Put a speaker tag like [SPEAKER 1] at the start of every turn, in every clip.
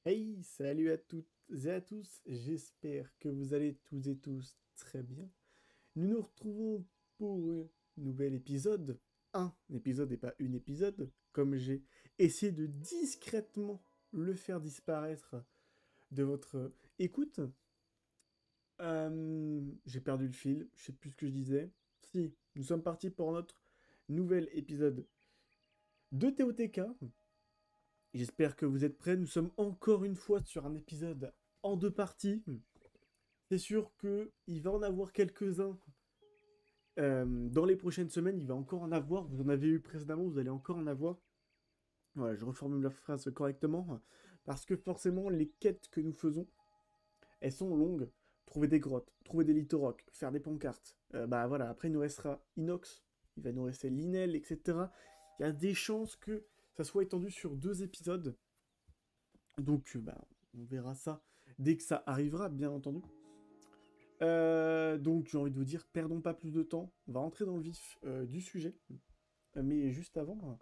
[SPEAKER 1] Hey, salut à toutes et à tous, j'espère que vous allez tous et tous très bien. Nous nous retrouvons pour un nouvel épisode, un épisode et pas une épisode, comme j'ai essayé de discrètement le faire disparaître de votre écoute. J'ai perdu le fil, je sais plus ce que je disais. Si, nous sommes partis pour notre nouvel épisode de TOTK. J'espère que vous êtes prêts, nous sommes encore une fois sur un épisode en deux parties. C'est sûr que il va en avoir quelques-uns dans les prochaines semaines. Il va encore en avoir. Vous en avez eu précédemment, vous allez encore en avoir. Voilà, je reformule la phrase correctement. Parce que forcément, les quêtes que nous faisons, elles sont longues. Trouver des grottes, trouver des litorocks, faire des pancartes. Bah voilà, après il nous restera Inox, il va nous rester Linel, etc. Il y a des chances que ça soit étendu sur deux épisodes. Donc bah, on verra ça dès que ça arrivera, bien entendu. Donc j'ai envie de vous dire, perdons pas plus de temps, on va rentrer dans le vif du sujet. Mais juste avant,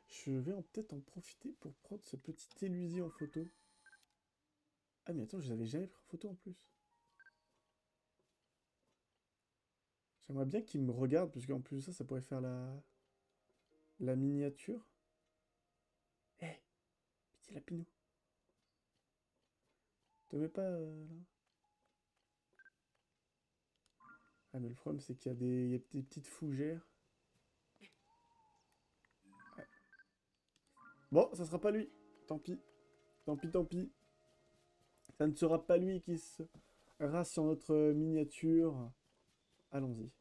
[SPEAKER 1] je vais peut-être en profiter pour prendre ce petit Élusée en photo. Ah mais attends, je les avais jamais pris en photo en plus. J'aimerais bien qu'il me regarde, parce qu'en plus de ça, ça pourrait faire la miniature. Eh, petit lapinou, te mets pas là. Ah mais le problème c'est qu'il y a il y a des petites fougères. Ouais. Bon, ça sera pas lui. Tant pis, tant pis, tant pis. Ça ne sera pas lui qui sera sur notre miniature. Allons-y.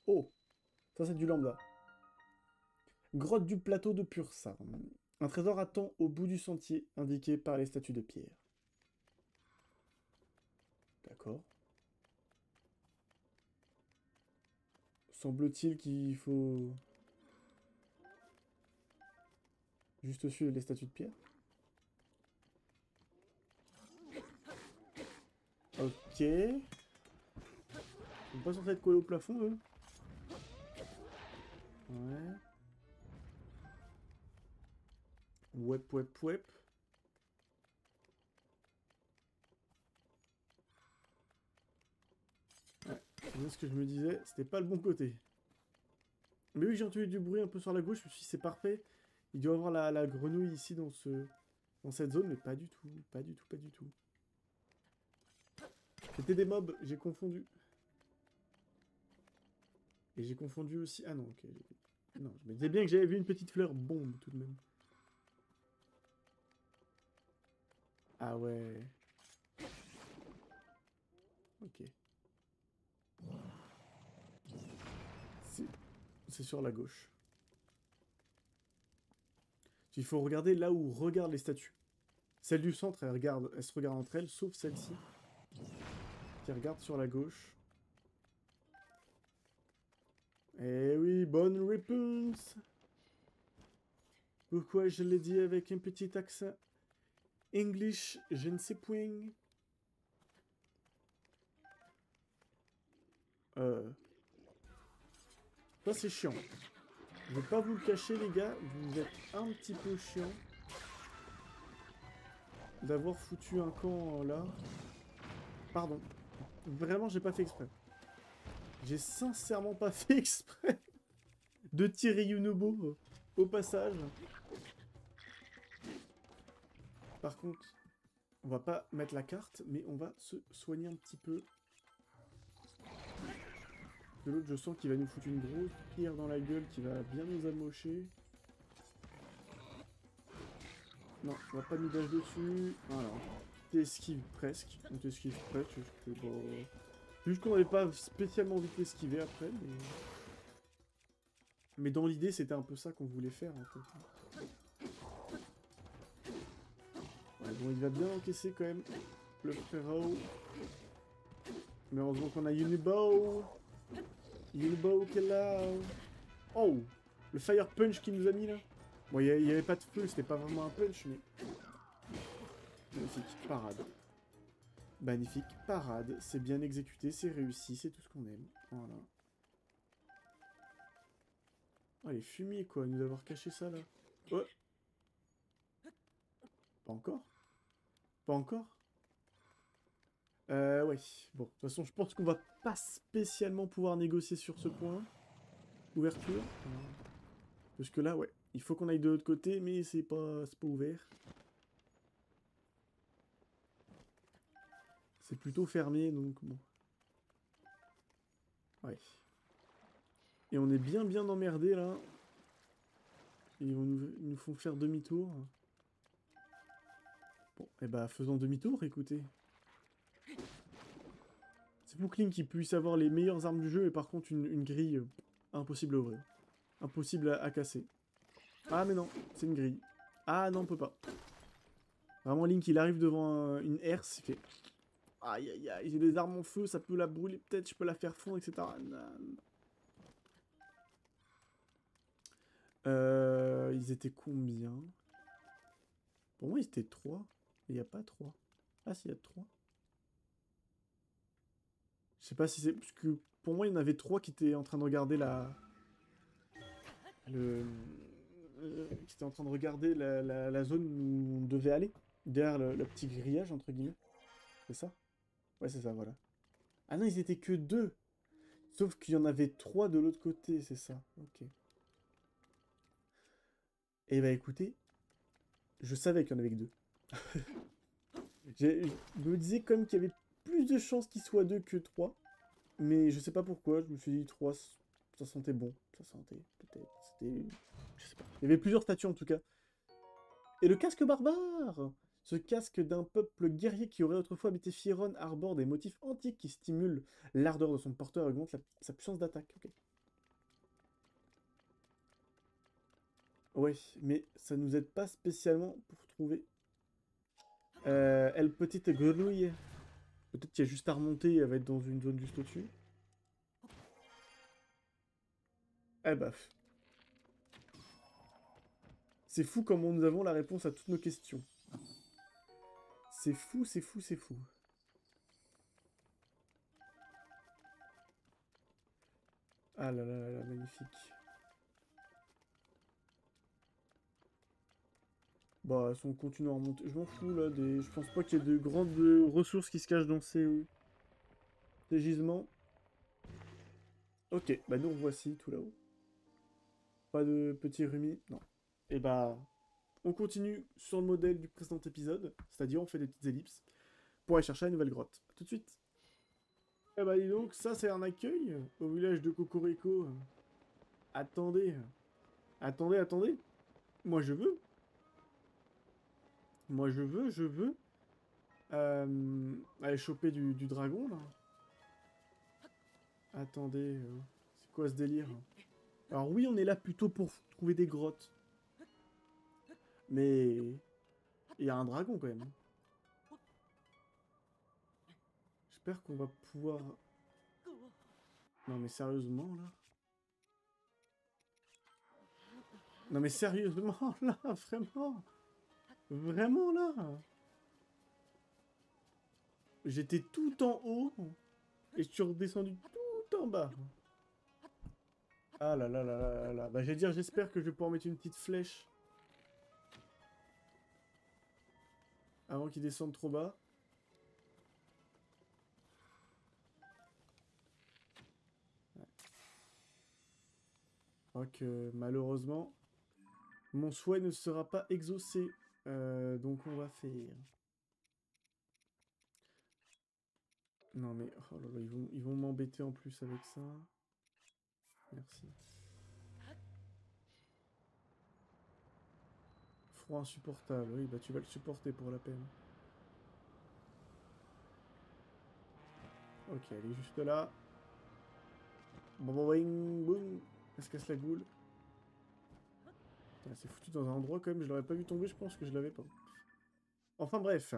[SPEAKER 1] Oh, ça c'est du lambda. Grotte du plateau de Pur-Sarn. Un trésor attend au bout du sentier, indiqué par les statues de pierre. D'accord. Semble-t-il qu'il faut juste suivre les statues de pierre. Ok. Ils sont pas censés être collés au plafond, eux. Ouais. Wep, wep, wep. Ouais. C'est bien ce que je me disais, c'était pas le bon côté. Mais oui, j'ai entendu du bruit un peu sur la gauche, je me suis dit c'est parfait. Il doit y avoir la grenouille ici dans cette zone, mais pas du tout, pas du tout, pas du tout. C'était des mobs, j'ai confondu. Et j'ai confondu aussi... Ah non, ok. Non, je me disais bien que j'avais vu une petite fleur bombe, tout de même. Ah ouais. Ok. C'est c'est sur la gauche. Il faut regarder là où regardent les statues. Celle du centre, elle se regarde entre elles, sauf celle-ci, qui regarde sur la gauche. Eh oui, bonne réponse. Pourquoi je l'ai dit avec un petit accent English, je ne sais point. Euh... Ça, c'est chiant. Je vais pas vous le cacher, les gars, vous êtes un petit peu chiant d'avoir foutu un camp là. Pardon. Vraiment, j'ai pas fait exprès. J'ai sincèrement pas fait exprès de tirer Yunobo au passage. Par contre, on va pas mettre la carte, mais on va se soigner un petit peu. De l'autre, je sens qu'il va nous foutre une grosse pierre dans la gueule qui va bien nous amocher. Non, on va pas nous dash dessus. Voilà. T'esquives presque. On t'esquive presque. Bon... Juste qu'on n'avait pas spécialement envie de t'esquiver après, mais... Mais dans l'idée, c'était un peu ça qu'on voulait faire, en fait. Ouais, bon, il va bien encaisser quand même, le frérot. Mais heureusement qu'on a Unibow. Unibow qui est là. Oh, le Fire Punch qu'il nous a mis là. Bon, il n'y avait pas de feu, c'était pas vraiment un punch, mais... Magnifique, parade. Magnifique, parade. C'est bien exécuté, c'est réussi, c'est tout ce qu'on aime. Voilà. Oh, les fumiers, quoi, nous avoir caché ça, là. Ouais. Pas encore. Pas encore? Ouais. Bon, de toute façon, je pense qu'on va pas spécialement pouvoir négocier sur ce point. Ouverture. Parce que là, ouais. Il faut qu'on aille de l'autre côté, mais c'est pas ouvert. C'est plutôt fermé, donc bon. Ouais. Et on est bien emmerdé là. Et ils nous font faire demi-tour. Bon, et bah faisons demi-tour, écoutez. C'est Bookling qui puisse avoir les meilleures armes du jeu et par contre une grille impossible à ouvrir. Impossible à casser. Ah mais non, c'est une grille. Ah non, on peut pas. Vraiment, Link, il arrive devant une herse, il fait... Aïe aïe aïe, j'ai des armes en feu, ça peut la brûler peut-être, je peux la faire fondre, etc. Ils étaient combien? Pour moi, ils étaient 3. Il n'y a pas 3. Ah si, il y a 3. Je sais pas si c'est... Parce que pour moi, il y en avait 3 qui étaient en train de regarder la... qui étaient en train de regarder la zone où on devait aller. Derrière le petit grillage, entre guillemets. C'est ça? Ouais, c'est ça, voilà. Ah non, ils étaient que 2. Sauf qu'il y en avait 3 de l'autre côté, c'est ça. Ok. Et bah écoutez, je savais qu'il y en avait que 2. Je me disais quand même qu'il y avait plus de chances qu'il soit 2 que 3. Mais je sais pas pourquoi, je me suis dit 3, ça sentait bon. Ça sentait peut-être. C'était. Je sais pas. Il y avait plusieurs statues en tout cas. Et le casque barbare! Ce casque d'un peuple guerrier qui aurait autrefois habité Fieron arbore des motifs antiques qui stimulent l'ardeur de son porteur et augmentent sa puissance d'attaque. Ok. Ouais, mais ça nous aide pas spécialement pour trouver. Elle petite grenouille. Peut-être qu'il y a juste à remonter, elle va être dans une zone juste au-dessus. Eh bah. C'est fou comment nous avons la réponse à toutes nos questions. C'est fou, c'est fou, c'est fou. Ah là là là là, magnifique. Bah, si on continue à remonter, je m'en fous là. Je pense pas qu'il y ait de grandes ressources qui se cachent dans ces gisements. Ok, bah nous voici tout là-haut. Pas de petits rhumis, non. Et bah, on continue sur le modèle du précédent épisode, c'est-à-dire on fait des petites ellipses pour aller chercher la nouvelle grotte. A tout de suite. Eh bah dis donc, ça c'est un accueil au village de Cocorico. Attendez, attendez. Moi je veux. Moi je veux. Aller choper du dragon là. Attendez, c'est quoi ce délire? Alors oui, on est là plutôt pour trouver des grottes. Mais il y a un dragon quand même. J'espère qu'on va pouvoir... Non mais sérieusement là? Non mais sérieusement là, vraiment? Vraiment là? J'étais tout en haut et je suis redescendu tout en bas. Ah là là là là là là. Bah j'allais dire, j'espère que je vais pouvoir mettre une petite flèche avant qu'il descende trop bas. Ouais. Je crois que malheureusement, mon souhait ne sera pas exaucé. Donc on va faire... Non mais, oh là là, ils vont m'embêter en plus avec ça. Merci. Froid insupportable, oui, bah tu vas le supporter pour la peine. Ok, elle est juste là. Bon, bon, boing, boum. Elle se casse la goule. C'est foutu dans un endroit quand même, je l'aurais pas vu tomber, je pense que je l'avais pas. Enfin bref.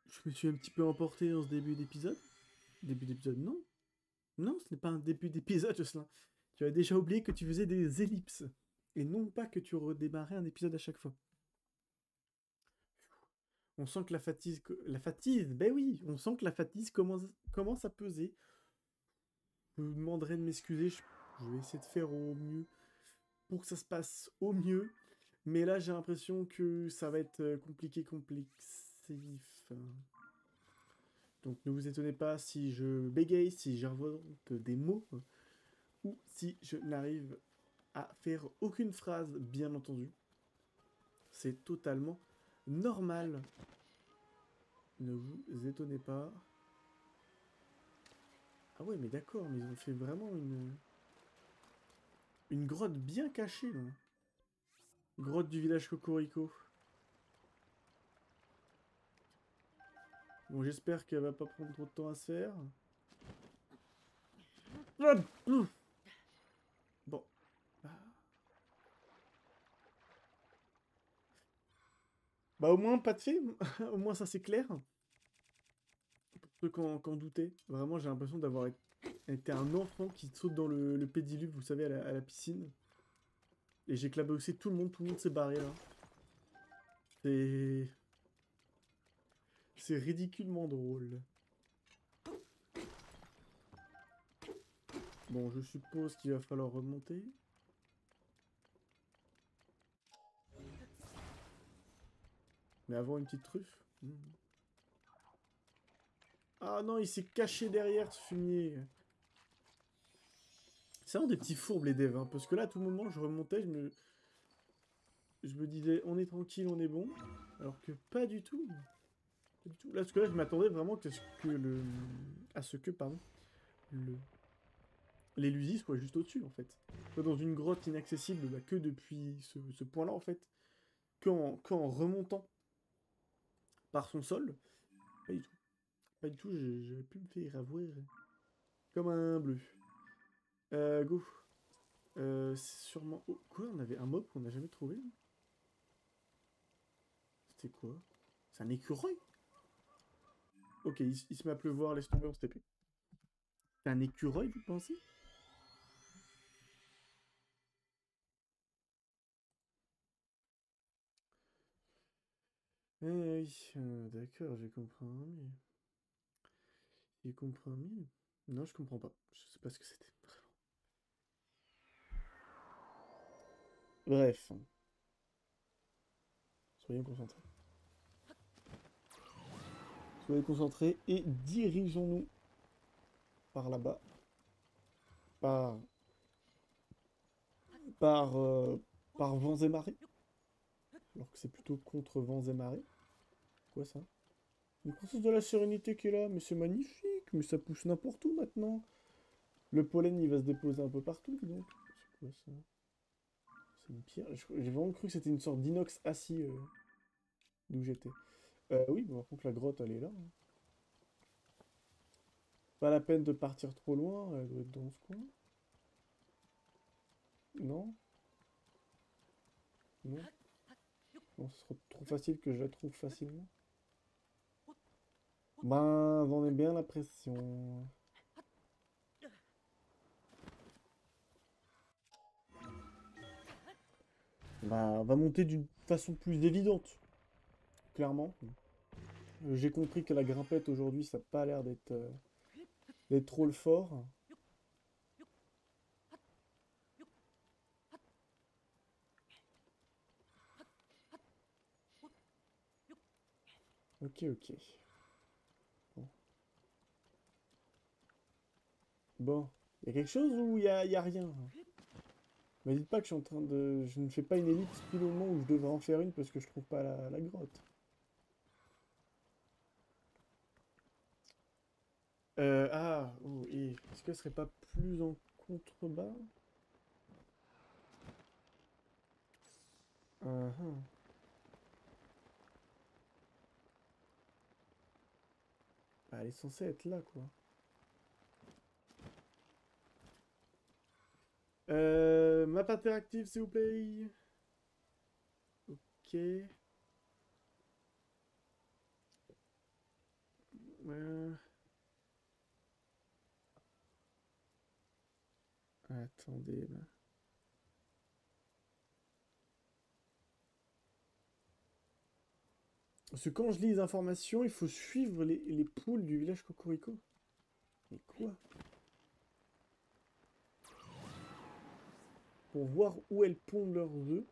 [SPEAKER 1] Je me suis un petit peu emporté dans ce début d'épisode. Début d'épisode, non. Non, ce n'est pas un début d'épisode, Jocelyn. Tu as déjà oublié que tu faisais des ellipses. Et non pas que tu redémarrais un épisode à chaque fois. On sent que la fatigue... La fatigue, ben oui, on sent que la fatigue commence à peser. Je vous demanderai de m'excuser, je vais essayer de faire au mieux pour que ça se passe au mieux. Mais là, j'ai l'impression que ça va être compliqué, complexif. Donc ne vous étonnez pas si je bégaye, si j'invente des mots, ou si je n'arrive à faire aucune phrase, bien entendu. C'est totalement normal. Ne vous étonnez pas. Ah ouais, mais d'accord, mais ils ont fait vraiment une grotte bien cachée, là. Grotte du village Cocorico. Bon, j'espère qu'elle va pas prendre trop de temps à se faire. Bon. Bah au moins, pas de film. Au moins, ça c'est clair. Pour ceux qui en doutaient. Vraiment, j'ai l'impression d'avoir été un enfant qui saute dans le pédiluve, vous savez, à la piscine. Et j'ai clabaoussé tout le monde s'est barré, là. C'est... C'est ridiculement drôle. Bon, je suppose qu'il va falloir remonter. Mais avant une petite truffe. Ah non, il s'est caché derrière ce fumier. C'est vraiment des petits fourbes les devs, hein, parce que là, à tout moment, je remontais, je me disais, on est tranquille, on est bon. Alors que pas du tout. Pas du tout. Là, parce que là, je m'attendais vraiment à ce que, pardon, le... l'élusis soit juste au-dessus, en fait. Soit dans une grotte inaccessible, bah, que depuis ce point-là, en fait. Qu'en remontant par son sol. Pas du tout. Pas du tout, j'aurais pu me faire avoir comme un bleu. Go. C'est sûrement... Oh, quoi? On avait un mob qu'on n'a jamais trouvé? C'était quoi? C'est un écureuil? Ok, il se met à pleuvoir, laisse tomber, on se TP. C'est un écureuil, vous pensez? Eh oui, d'accord, j'ai compris. J'ai compris. Non, je comprends pas. Je sais pas ce que c'était. Bref. Soyons concentrés. Soyez concentrés et dirigeons-nous par là-bas. Par... Par... Par vents et marées. Alors que c'est plutôt contre vents et marées. Quoi ça? Une princesse de la sérénité qui est là. Mais c'est magnifique. Mais ça pousse n'importe où maintenant. Le pollen, il va se déposer un peu partout, dis donc. C'est quoi ça? C'est une pierre. J'ai vraiment cru que c'était une sorte d'inox assis d'où j'étais. Oui, bon, par contre, la grotte, elle est là, hein. Pas la peine de partir trop loin. Elle doit être dans ce coin. Non? Non? Non, ce sera trop facile que je la trouve facilement. Ben, j'en ai bien l'impression. Bah, on va monter d'une façon plus évidente. Clairement. J'ai compris que la grimpette aujourd'hui, ça n'a pas l'air d'être trop le fort. Ok, ok. Bon. Bon. Il y a quelque chose ou y a rien? Me dites pas que je suis en train de... Je ne fais pas une ellipse tout le moment où je devrais en faire une parce que je trouve pas la grotte. Oh, et est-ce que ce serait pas plus en contrebas? Ah. Bah, elle est censée être là, quoi. Map interactive, s'il vous plaît. Ok. Euh, Attendez, là. Parce que quand je lis les informations, il faut suivre les poules du village Cocorico. Mais quoi? Pour voir où elles pondent leurs œufs.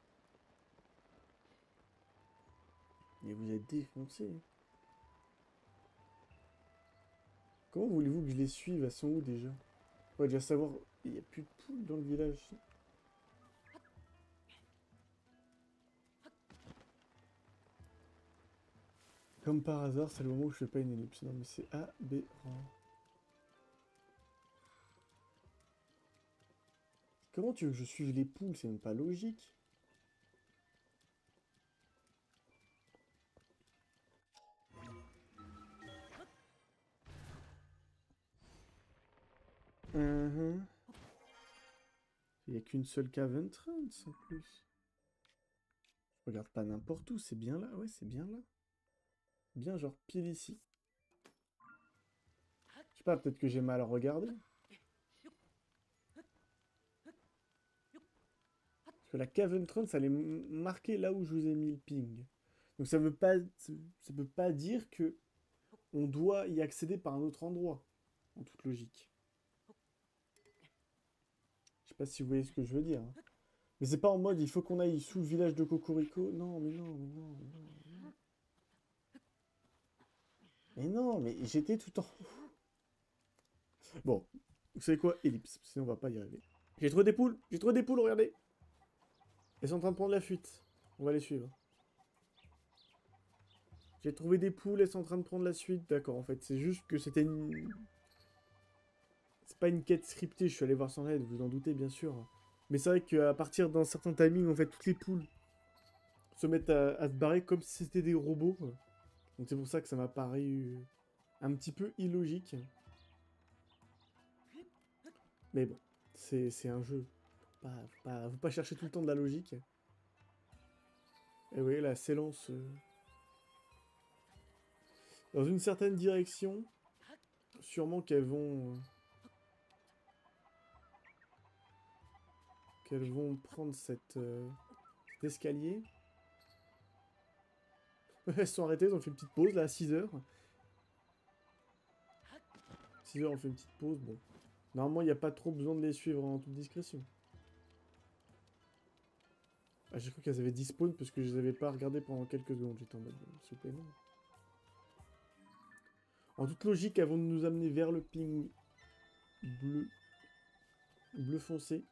[SPEAKER 1] Et vous êtes défoncé. Comment voulez-vous que je les suive? Elles sont où déjà? On va déjà savoir... Il n'y a plus de poules dans le village. Comme par hasard, c'est le moment où je fais pas une ellipse. Non mais c'est aberrant. Comment tu veux que je suive les poules? C'est même pas logique. Il n'y a qu'une seule cave entrance en plus. Je regarde pas n'importe où, c'est bien là. Ouais, c'est bien là. Bien genre pile ici. Je sais pas, peut-être que j'ai mal regardé. Parce que la cave entrance, elle est marquée là où je vous ai mis le ping. Donc ça veut pas, ça peut pas dire que on doit y accéder par un autre endroit. En toute logique. Je sais pas si vous voyez ce que je veux dire, hein. Mais c'est pas en mode il faut qu'on aille sous le village de Cocorico. Non, mais non, mais non, mais non. Mais non, mais j'étais tout en haut. Bon, vous savez quoi? Ellipse, sinon on va pas y arriver. J'ai trouvé des poules! J'ai trouvé des poules, regardez! Elles sont en train de prendre la fuite. On va les suivre. J'ai trouvé des poules, elles sont en train de prendre la suite. D'accord, en fait, c'est juste que c'était une... C'est pas une quête scriptée, je suis allé voir sans aide, vous en doutez bien sûr. Mais c'est vrai qu'à partir d'un certain timing, en fait, toutes les poules se mettent à se barrer comme si c'était des robots. Donc c'est pour ça que ça m'a paru un petit peu illogique. Mais bon, c'est un jeu. Faut pas chercher tout le temps de la logique. Et vous voyez, là, s'élance dans une certaine direction. Sûrement qu'elles vont prendre cet escalier. Elles se sont arrêtées, elles ont fait une petite pause, là, à 6 heures. 6 heures, on fait une petite pause, bon. Normalement, il n'y a pas trop besoin de les suivre en toute discrétion. Ah, j'ai cru qu'elles avaient despawn parce que je les avais pas regardées pendant quelques secondes. J'étais en mode, s'il vous plaît, non. En toute logique, elles vont nous amener vers le ping bleu. Bleu foncé.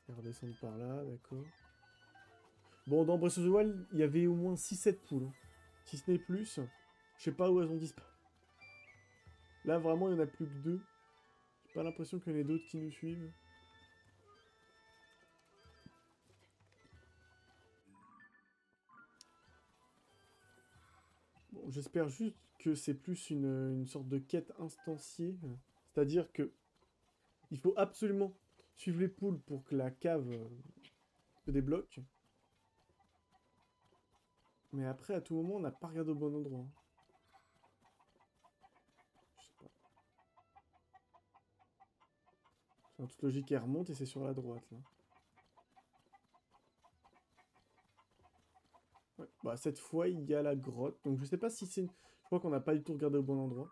[SPEAKER 1] Et redescendre par là, d'accord. Bon, dans Breath of the Wild, il y avait au moins 6-7 poules, hein. Si ce n'est plus. Je sais pas où elles ont disparu. Là, vraiment, il n'y en a plus que 2. J'ai pas l'impression qu'il y en ait d'autres qui nous suivent. Bon, j'espère juste que c'est plus une sorte de quête instanciée. C'est-à-dire que il faut absolument suivre les poules pour que la cave se débloque. Mais après, à tout moment, on n'a pas regardé au bon endroit. Je sais pas. En toute logique, elle remonte et c'est sur la droite, là. Ouais. Bah, cette fois, il y a la grotte. Donc, je sais pas si c'est... Je crois qu'on n'a pas du tout regardé au bon endroit.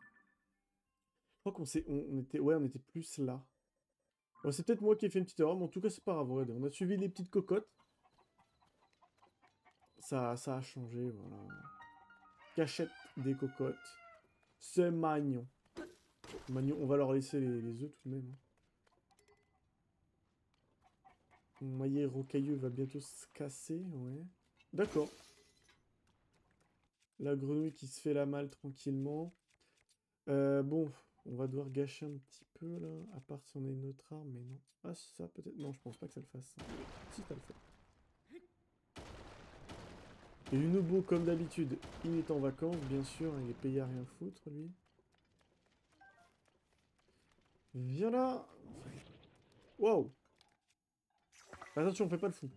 [SPEAKER 1] Je crois qu'on s'est... On était... Ouais, on était plus là. Bon, c'est peut-être moi qui ai fait une petite erreur, mais en tout cas, c'est pas grave. Regardez, on a suivi les petites cocottes. Ça a changé, voilà. Cachette des cocottes. C'est magnon. Magnon. On va leur laisser les œufs tout de même, hein. Mon maillet rocailleux va bientôt se casser, ouais. D'accord. La grenouille qui se fait la malle tranquillement. Bon, on va devoir gâcher un petit peu, là. À part si on a une autre arme, mais non. Ah, ça, peut-être... Non, je pense pas que ça le fasse, ça. Si, ça le fait. Et Unobo, comme d'habitude, il est en vacances, bien sûr. Il est payé à rien foutre, lui. Viens là. Wow. Attention, on fait pas le fou.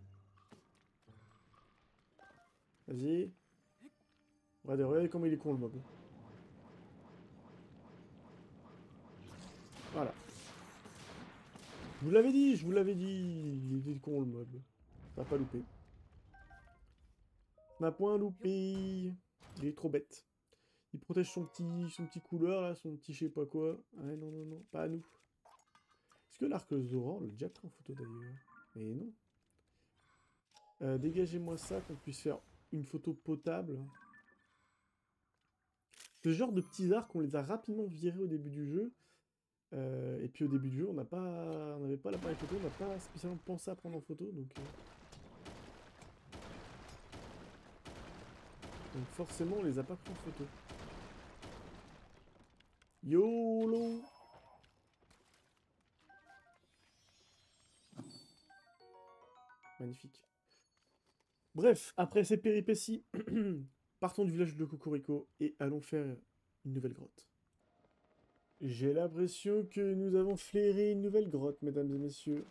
[SPEAKER 1] Vas-y. Regardez comment il est con, le mob. Voilà. Je vous l'avais dit, je vous l'avais dit. Il était con, le mob. Ça n'a pas loupé. N'a point loupé. Il est trop bête. Il protège son petit couleur, là, son petit je sais pas quoi. Ouais, non, non, non, pas à nous. que l'arc Zora, on l'a déjà pris en photo d'ailleurs? Mais non. Dégagez-moi ça, qu'on puisse faire une photo potable. Ce genre de petits arcs, on les a rapidement virés au début du jeu. Et puis au début du jeu, on n'avait pas l'appareil photo, on n'a pas spécialement pensé à prendre en photo, donc forcément, on les a pas pris en photo. YOLO! Magnifique. Bref, après ces péripéties, partons du village de Cocorico et allons faire une nouvelle grotte. J'ai l'impression que nous avons flairé une nouvelle grotte, mesdames et messieurs.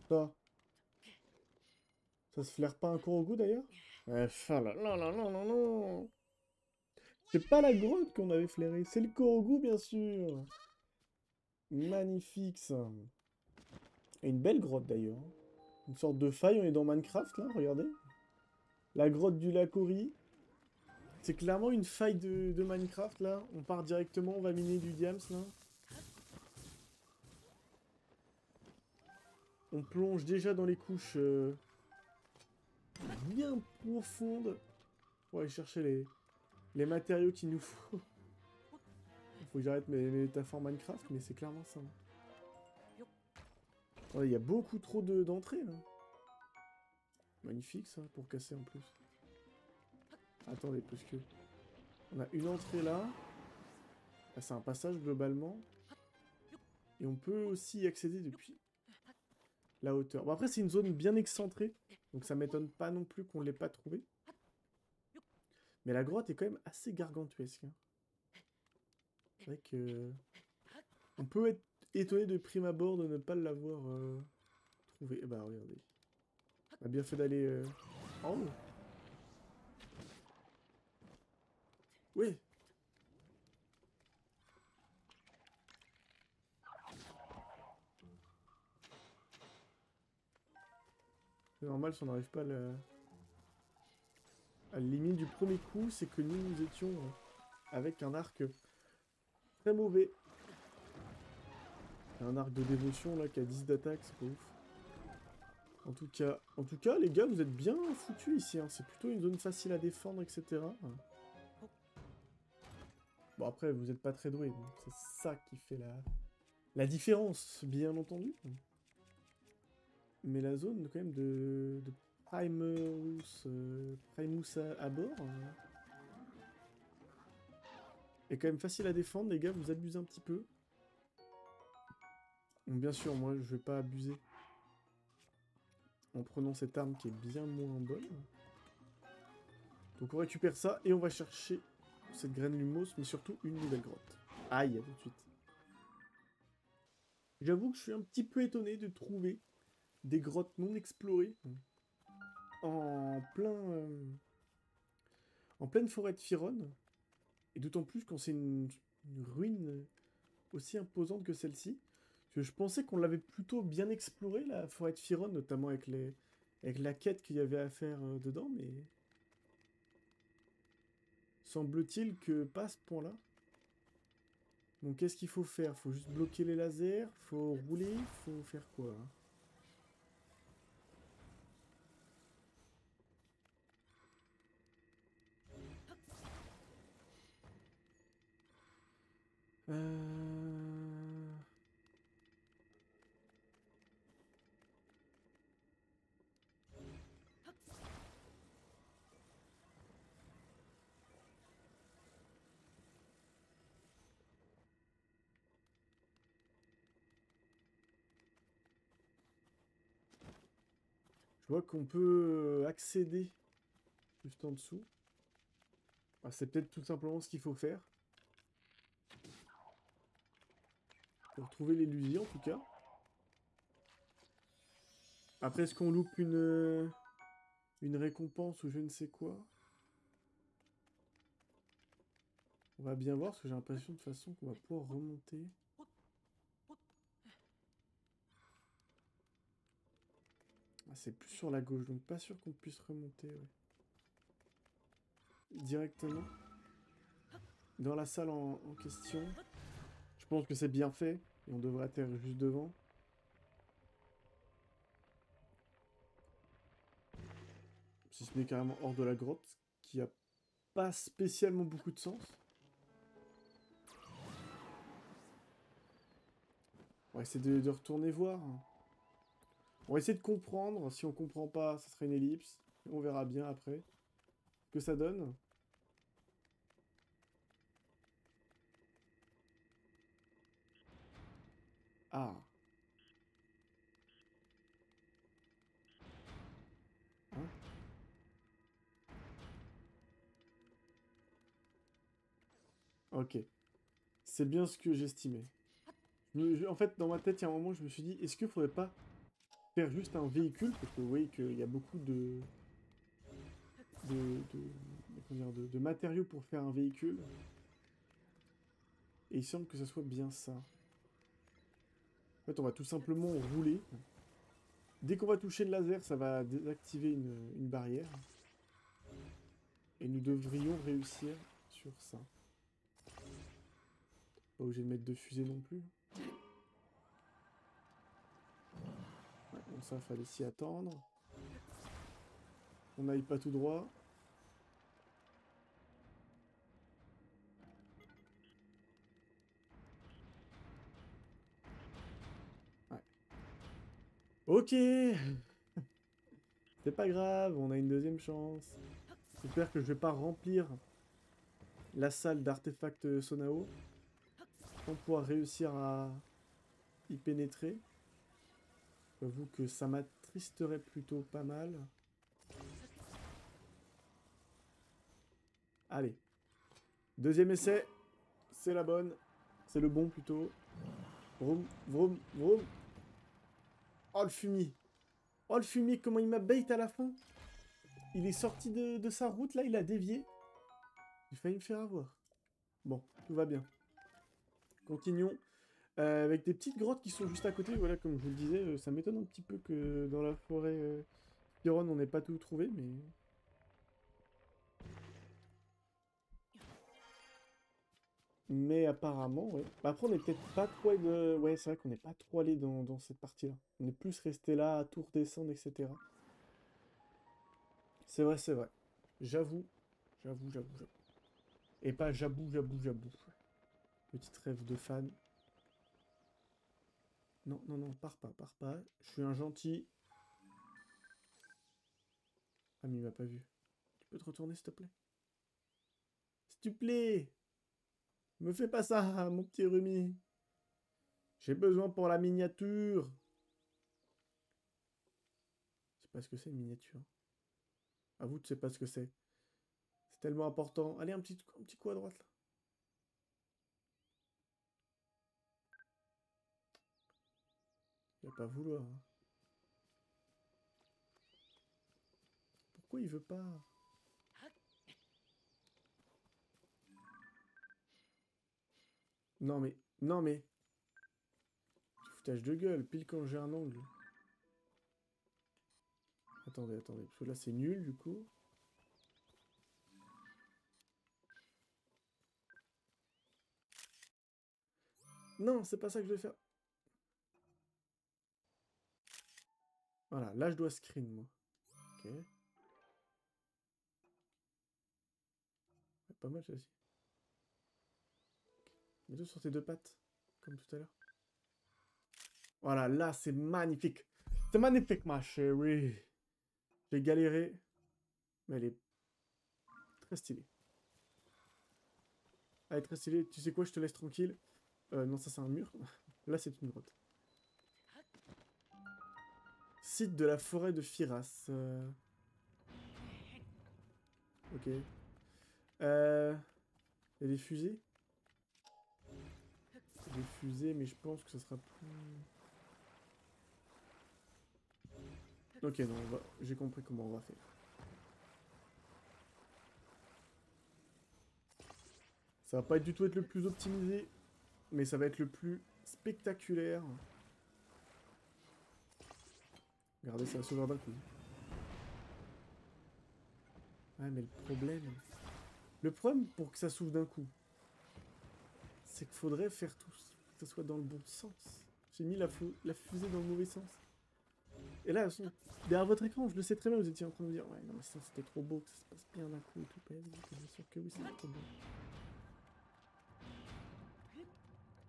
[SPEAKER 1] Ça se flaire pas un Korogu d'ailleurs? Ah là là là là là là. C'est pas la grotte qu'on avait flairé, c'est le Korogu bien sûr. Magnifique ça. Et une belle grotte d'ailleurs. Une sorte de faille, on est dans Minecraft là, regardez. La grotte du lac Ori. C'est clairement une faille de Minecraft là. On part directement, on va miner du diams là. On plonge déjà dans les couches bien profondes pour aller chercher les matériaux qu'il nous faut. Faut que j'arrête mes métaphores Minecraft, mais c'est clairement ça. Il y a beaucoup trop d'entrées là. Magnifique ça, pour casser en plus. Attendez, parce que... On a une entrée là. Là c'est un passage globalement. Et on peut aussi y accéder depuis la hauteur. Bon après c'est une zone bien excentrée. Donc ça m'étonne pas non plus qu'on l'ait pas trouvé. Mais la grotte est quand même assez gargantuesque. Hein. C'est vrai que... On peut être étonné de prime abord de ne pas l'avoir trouvé. Eh bah regardez. On a bien fait d'aller en haut. Oui. C'est normal si on n'arrive pas à la limite du premier coup, c'est que nous étions avec un arc très mauvais. Un arc de dévotion là qui a 10 d'attaque, c'est pas ouf. En tout cas, les gars, vous êtes bien foutus ici. Hein. C'est plutôt une zone facile à défendre, etc. Bon, après, vous n'êtes pas très doués, donc c'est ça qui fait la différence, bien entendu. Mais la zone, quand même, de Primus à bord... est quand même facile à défendre, les gars, vous abusez un petit peu. Bon, bien sûr, moi, je vais pas abuser en prenant cette arme qui est bien moins bonne. Donc on récupère ça et on va chercher cette graine lumos, mais surtout une nouvelle grotte. Aïe, tout de suite. J'avoue que je suis un petit peu étonné de trouver des grottes non explorées en pleine forêt de Firon. Et d'autant plus quand c'est une ruine aussi imposante que celle-ci. Je pensais qu'on l'avait plutôt bien explorée, la forêt de Firon, notamment avec la quête qu'il y avait à faire dedans, mais... Semble-t-il que pas à ce point-là. Donc qu'est-ce qu'il faut faire? Faut juste bloquer les lasers, faut rouler, faut faire quoi hein? Euh... Je vois qu'on peut accéder juste en dessous. Ah, c'est peut-être tout simplement ce qu'il faut faire. Pour trouver l'illusion en tout cas. Après, est-ce qu'on loupe une récompense ou je ne sais quoi? On va bien voir, parce que j'ai l'impression de toute façon qu'on va pouvoir remonter. Ah, c'est plus sur la gauche, donc pas sûr qu'on puisse remonter. Ouais. Directement. Dans la salle en question. Je pense que c'est bien fait, et on devrait atterrir juste devant. Si ce n'est carrément hors de la grotte, qui a pas spécialement beaucoup de sens. On va essayer de retourner voir. On va essayer de comprendre. Si on comprend pas, ça sera une ellipse. On verra bien après ce que ça donne. Ah. Hein? Ok. C'est bien ce que j'estimais. En fait, dans ma tête, il y a un moment, je me suis dit, est-ce qu'il faudrait pas faire juste un véhicule? Parce que vous voyez qu'il y a beaucoup comment dire, de matériaux pour faire un véhicule. Et il semble que ça soit bien ça. En fait, on va tout simplement rouler. Dès qu'on va toucher le laser, ça va désactiver une barrière. Et nous devrions réussir sur ça. Pas obligé de mettre de fusée non plus. Ouais, bon, ça, fallait s'y attendre. On n'aille pas tout droit. Ouais. Ok. C'est pas grave, on a une deuxième chance. J'espère que je vais pas remplir la salle d'artefacts Sonao pour pouvoir réussir à y pénétrer. J'avoue que ça m'attristerait plutôt pas mal. Allez. Deuxième essai. C'est la bonne. C'est le bon plutôt. Vroom, vroom, vroom. Oh le fumier. Oh le fumier, comment il m'a bait à la fin. Il est sorti de sa route là, il a dévié. J'ai failli me faire avoir. Bon, tout va bien. Continuons. Avec des petites grottes qui sont juste à côté. Voilà, comme je vous le disais, ça m'étonne un petit peu que dans la forêt Piron, on n'ait pas tout trouvé, mais... Mais apparemment, ouais. Bah, après, on est peut-être pas trop allé de... Ouais, c'est vrai qu'on n'est pas trop allé dans cette partie-là. On est plus resté là, à tout redescendre, etc. C'est vrai, c'est vrai. J'avoue. J'avoue, j'avoue, j'avoue. Et pas j'abou, j'abou, j'abou. Petite rêve de fan. Non, non, non, pars pas, pars pas. Je suis un gentil. Ah, mais il m'a pas vu. Tu peux te retourner, s'il te plaît? S'il te plaît! Me fais pas ça, mon petit Rumi. J'ai besoin pour la miniature. Je sais pas ce que c'est une miniature. À vous, tu sais pas ce que c'est. C'est tellement important. Allez, un petit coup à droite, là. Il va pas vouloir, hein. Pourquoi il veut pas? Non, mais... Non, mais... Foutage de gueule, pile quand j'ai un angle. Attendez, attendez. Parce que là, c'est nul, du coup. Non, c'est pas ça que je vais faire. Voilà, là, je dois screen, moi. Ok. Pas mal, celle-ci. Mets-toi sur tes deux pattes, comme tout à l'heure. Voilà, là, c'est magnifique. C'est magnifique, ma chérie. J'ai galéré, mais elle est très stylée. Elle est très stylée. Tu sais quoi, je te laisse tranquille. Non, ça, c'est un mur. Là, c'est une grotte. Site de la forêt de Firas. Ok. Il y a des fusées. Des fusées, mais je pense que ça sera plus... Ok, non, j'ai compris comment on va faire. Ça va pas du tout être le plus optimisé, mais ça va être le plus spectaculaire. Regardez, ça va s'ouvrir d'un coup. Ouais, mais le problème... Le problème pour que ça s'ouvre d'un coup, c'est qu'il faudrait faire tout, que ça soit dans le bon sens. J'ai mis la fusée dans le mauvais sens. Et là, elles sont derrière votre écran, je le sais très bien, vous étiez en train de me dire, ouais, non, mais ça, c'était trop beau, que ça se passe bien d'un coup et tout. Ouais, bien sûr que oui, c'était trop beau.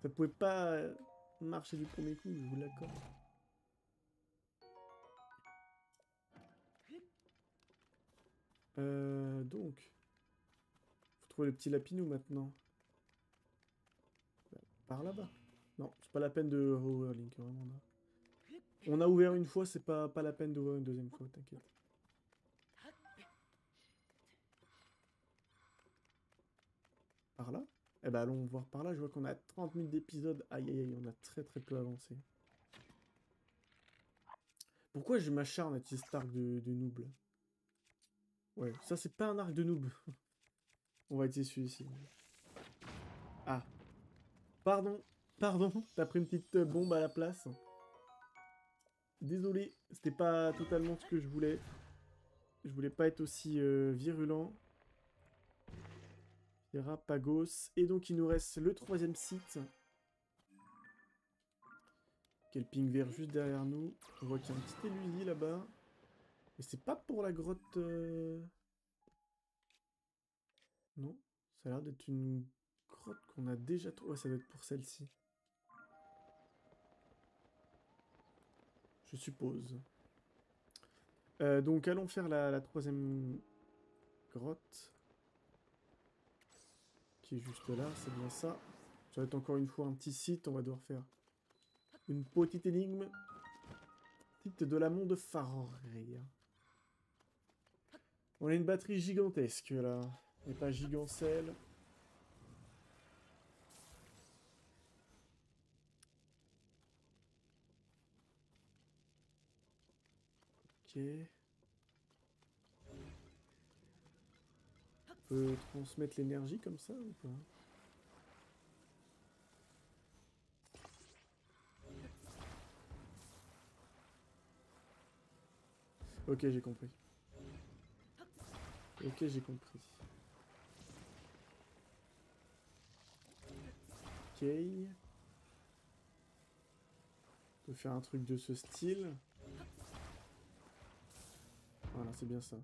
[SPEAKER 1] Ça pouvait pas marcher du premier coup, je vous l'accorde. Donc, faut trouver le petit lapinou maintenant. Par là-bas. Non, c'est pas la peine de rouvrir Link, vraiment là. On a ouvert une fois, c'est pas la peine d'ouvrir une deuxième fois, t'inquiète. Par là? Eh ben allons voir par là, je vois qu'on a 30 minutes d'épisode. Aïe aïe aïe, on a très très peu avancé. Pourquoi je m'acharne à utiliser cet arc de noob là? Ouais, ça c'est pas un arc de noob. On va utiliser celui-ci. Ah, pardon, pardon, t'as pris une petite bombe à la place. Désolé, c'était pas totalement ce que je voulais. Je voulais pas être aussi virulent. Pagos. Et donc il nous reste le troisième site. Quel ping vert juste derrière nous. On voit qu'il y a un petit élusi là-bas. Et c'est pas pour la grotte... Non, ça a l'air d'être une grotte qu'on a déjà trouvée. Ouais, ça doit être pour celle-ci. Je suppose. Donc allons faire la troisième grotte. Qui est juste là, c'est bien ça. Ça va être encore une fois un petit site. On va devoir faire une petite énigme. Site de la Monde Faroria. On a une batterie gigantesque là. Et pas gigancelle. Ok. On peut transmettre l'énergie comme ça ou pas? Ok, j'ai compris. Ok, j'ai compris. Ok. On peut faire un truc de ce style. Voilà, c'est bien ça.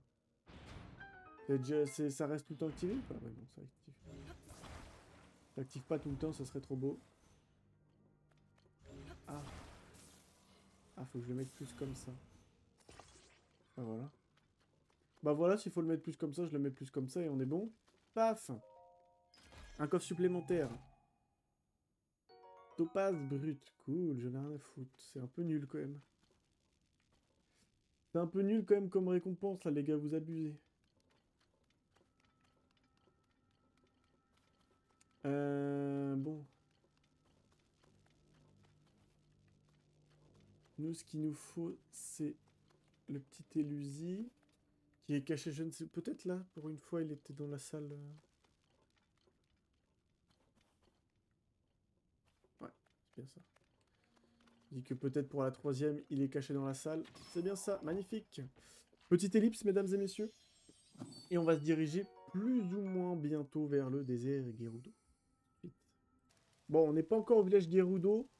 [SPEAKER 1] Ça reste tout le temps activé ou pas? Ouais, non, ça active. Ça active pas tout le temps, ça serait trop beau. Ah. Ah, faut que je le mette plus comme ça. Bah voilà. Bah voilà, s'il faut le mettre plus comme ça, je le mets plus comme ça et on est bon. Paf! Un coffre supplémentaire. Topaz brut. Cool, j'en ai rien à foutre. C'est un peu nul quand même. C'est un peu nul quand même comme récompense là, les gars, vous abusez. Bon. Nous, ce qu'il nous faut, c'est le petit élusi qui est caché, je ne sais, peut-être là, pour une fois, il était dans la salle. Ouais, c'est bien ça. Il dit que peut-être pour la troisième, il est caché dans la salle. C'est bien ça, magnifique. Petite ellipse, mesdames et messieurs. Et on va se diriger plus ou moins bientôt vers le désert Gerudo. Bon, on n'est pas encore au village Gerudo.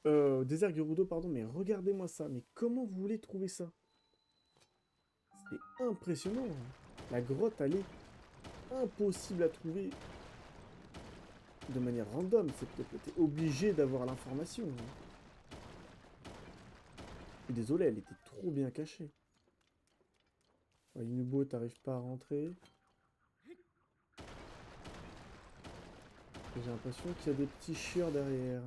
[SPEAKER 1] Désert Gerudo, pardon, mais regardez-moi ça. Mais comment vous voulez trouver ça? C'est impressionnant. La grotte, elle est impossible à trouver de manière random. C'est peut-être t'es obligé d'avoir l'information. Je suis désolé, elle était trop bien cachée. Ouais, Inubo, t'arrives pas à rentrer. J'ai l'impression qu'il y a des petits chieurs derrière.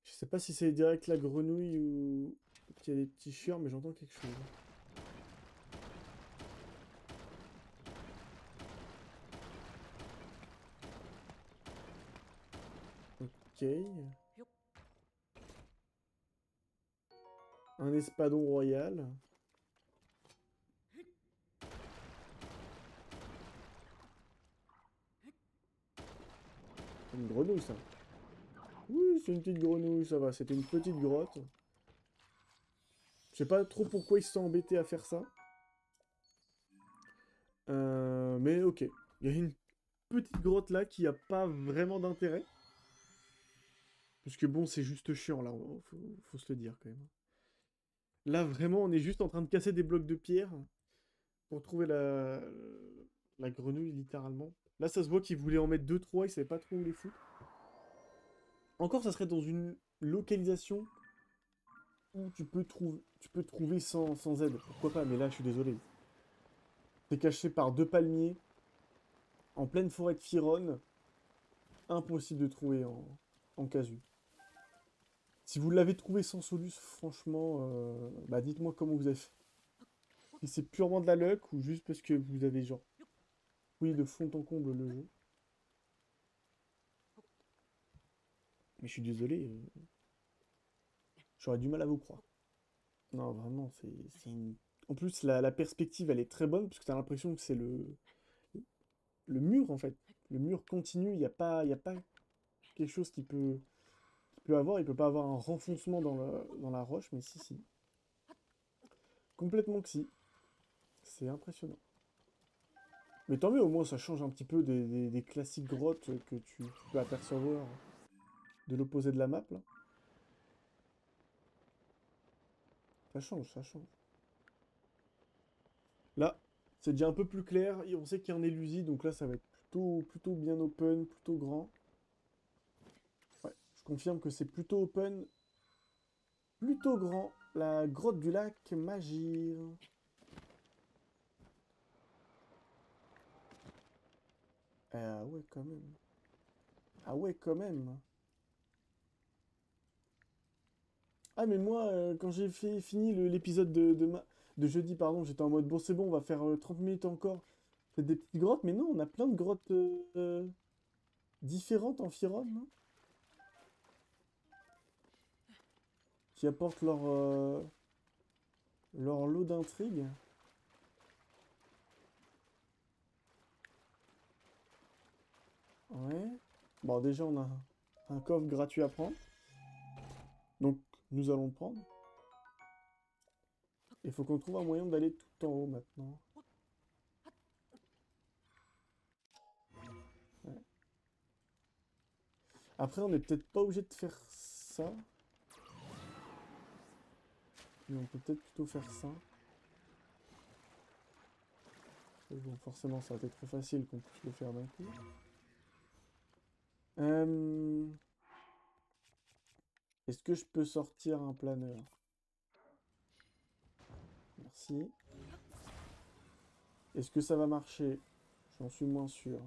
[SPEAKER 1] Je sais pas si c'est direct la grenouille ou qu'il y a des petits chieurs, mais j'entends quelque chose. Ok. Un espadon royal. Une grenouille, ça. Oui, c'est une petite grenouille, ça va. C'était une petite grotte. Je sais pas trop pourquoi ils se sont embêtés à faire ça. Mais ok. Il y a une petite grotte là qui a pas vraiment d'intérêt. Parce que bon, c'est juste chiant, là, faut se le dire, quand même. Là, vraiment, on est juste en train de casser des blocs de pierre pour trouver la grenouille, littéralement. Là, ça se voit qu'il voulait en mettre 2-3, il savait pas trop où les foutre. Encore, ça serait dans une localisation où tu peux trouver sans aide. Pourquoi pas, mais là, je suis désolé. C'est caché par 2 palmiers, en pleine forêt de Fironne. Impossible de trouver en casu. Si vous l'avez trouvé sans Solus, franchement, bah dites-moi comment vous avez fait. Si c'est purement de la luck ou juste parce que vous avez genre... Oui, de fond en comble le jeu. Mais je suis désolé, j'aurais du mal à vous croire. Non, vraiment, c'est une... En plus, la perspective, elle est très bonne, parce que t'as l'impression que c'est le mur, en fait. Le mur continue, il y a pas quelque chose qui peut avoir. Il peut pas avoir un renfoncement dans la roche, mais si, si. Complètement que si. C'est impressionnant. Mais tant mieux, au moins, ça change un petit peu des classiques grottes que tu peux apercevoir de l'opposé de la map, là. Ça change, ça change. Là, c'est déjà un peu plus clair. Et on sait qu'il y a un élusi, donc là, ça va être plutôt bien open, plutôt grand. Ouais, je confirme que c'est plutôt open, plutôt grand. La grotte du lac Magir. Ah ouais, quand même. Ah ouais, quand même. Ah, mais moi, quand j'ai fini l'épisode de jeudi, pardon, j'étais en mode, bon, c'est bon, on va faire 30 minutes encore. Faites des petites grottes, mais non, on a plein de grottes différentes en Firon, hein, qui apportent leur lot d'intrigues. Ouais. Bon, déjà, on a un coffre gratuit à prendre. Donc, nous allons le prendre. Il faut qu'on trouve un moyen d'aller tout en haut maintenant. Ouais. Après, on n'est peut-être pas obligé de faire ça. Mais on peut peut-être plutôt faire ça. Et bon, forcément, ça va être trop facile qu'on puisse le faire d'un coup. Euh, Est-ce que je peux sortir un planeur? Merci. Est-ce que ça va marcher? J'en suis moins sûr.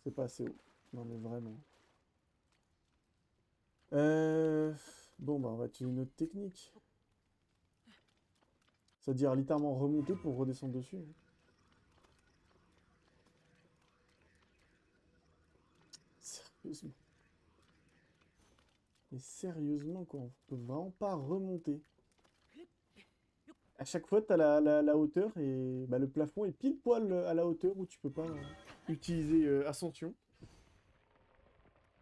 [SPEAKER 1] C'est pas assez haut. Non mais vraiment. Euh... Bon bah on va utiliser une autre technique. C'est-à-dire littéralement remonter pour redescendre dessus. Sérieusement. Mais sérieusement quoi, on peut vraiment pas remonter. À chaque fois t'as la hauteur et bah, le plafond est pile poil à la hauteur où tu peux pas utiliser Ascension.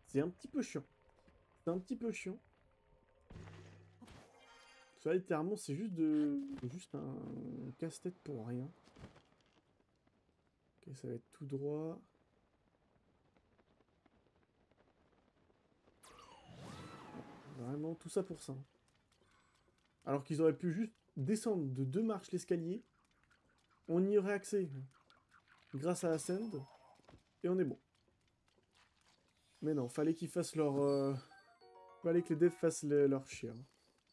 [SPEAKER 1] C'est un petit peu chiant. C'est un petit peu chiant. Ça, littéralement, c'est juste un casse-tête pour rien. Ok, ça va être tout droit. Vraiment, tout ça pour ça. Alors qu'ils auraient pu juste descendre de 2 marches l'escalier. On y aurait accès grâce à Ascend. Et on est bon. Mais non, fallait qu'ils fassent fallait que les devs fassent leur chien.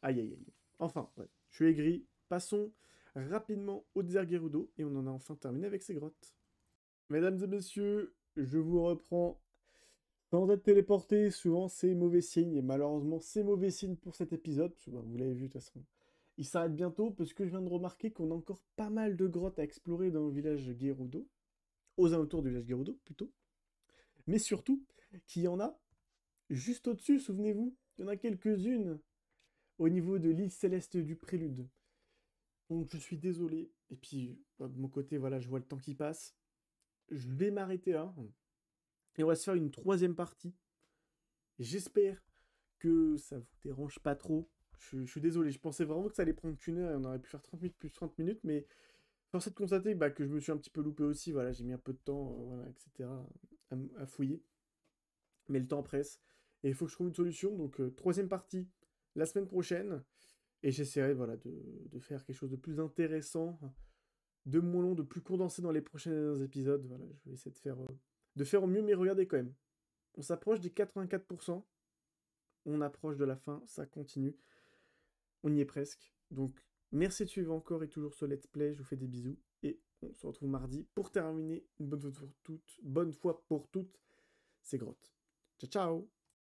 [SPEAKER 1] Aïe aïe aïe. Enfin, ouais. Je suis aigri. Passons rapidement au désert Gerudo. Et on en a enfin terminé avec ces grottes. Mesdames et messieurs, je vous reprends. Sans être téléporté, souvent c'est mauvais signe. Et malheureusement, c'est mauvais signe pour cet épisode. Parce que, bah, vous l'avez vu de toute façon. Il s'arrête bientôt parce que je viens de remarquer qu'on a encore pas mal de grottes à explorer dans le village Gerudo. Aux alentours du village Gerudo, plutôt. Mais surtout, qu'il y en a juste au-dessus, souvenez-vous. Il y en a quelques-unes au niveau de l'île céleste du Prélude. Donc je suis désolé. Et puis, bah, de mon côté, voilà, je vois le temps qui passe. Je vais m'arrêter là. Et on va se faire une troisième partie. J'espère que ça vous dérange pas trop. Je suis désolé, je pensais vraiment que ça allait prendre qu'une heure et on aurait pu faire 30 minutes plus 30 minutes, mais Force est de constater bah, que je me suis un petit peu loupé aussi, voilà, j'ai mis un peu de temps, voilà, etc., à fouiller. Mais le temps presse, et il faut que je trouve une solution, donc troisième partie, la semaine prochaine, et j'essaierai, voilà, de faire quelque chose de plus intéressant, de moins long, de plus condensé dans les prochains épisodes, voilà, je vais essayer de faire au mieux, mais regardez quand même, on s'approche des 84%, on approche de la fin, ça continue, on y est presque, donc merci de suivre encore et toujours ce let's play, je vous fais des bisous, et on se retrouve mardi pour terminer une bonne fois pour toutes, c'est Grotte. Ciao ciao.